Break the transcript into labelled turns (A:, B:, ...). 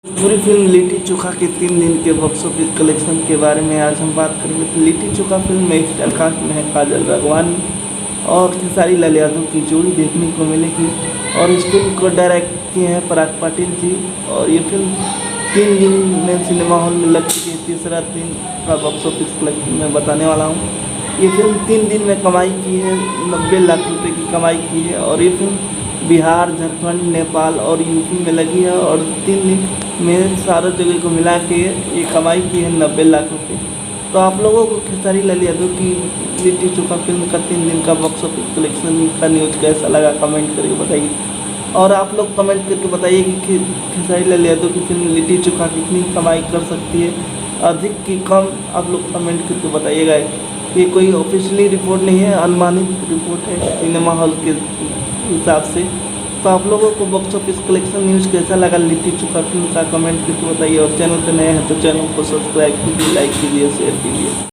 A: पूरी फिल्म लिट्टी चोखा के 3 दिन के बॉक्स ऑफिस कलेक्शन के बारे में आज हम बात करेंगे। तो लिट्टी चोखा फिल्म में स्टार कास्ट में है काजल राघवानी और खेसारी लाल यादव की जोड़ी देखने को मिलेगी। और इस फिल्म को डायरेक्ट किए हैं पराग पाटिल जी। और ये फिल्म 3 दिन में सिनेमा हॉल में लग चुकी है। तीसरा दिन का बॉक्स ऑफिस कलेक्शन मैं बताने वाला हूँ। ये फिल्म 3 दिन में कमाई की है, 90 लाख रुपए की कमाई की है। और ये फिल्म बिहार, झारखंड, नेपाल और यूपी में लगी है। और 3 दिन में सारे जगह को मिला के ये कमाई की है 90 लाख रुपए। तो आप लोगों को खेसारी लाल यादव की लिट्टी चोखा फिल्म का 3 दिन का बॉक्स ऑफिस कलेक्शन का न्यूज़ कैसा लगा, कमेंट करके बताइए। और आप लोग कमेंट करके बताइए कि खेसारी लाल यादव की फिल्म लिट्टी चोखा कितनी कमाई कर सकती है, अधिक की कम। आप लोग कमेंट करके बताइएगा। ये कोई ऑफिशियली रिपोर्ट नहीं है, अनुमानित रिपोर्ट है सिनेमा हॉल के हिसाब से। तो आप लोगों को बॉक्स ऑफिस कलेक्शन न्यूज़ कैसा लगा लिट्टी चोखा फिल्म का, कमेंट करके बताइए। और चैनल पर नए हैं तो चैनल को सब्सक्राइब कीजिए, लाइक कीजिए, शेयर कीजिए।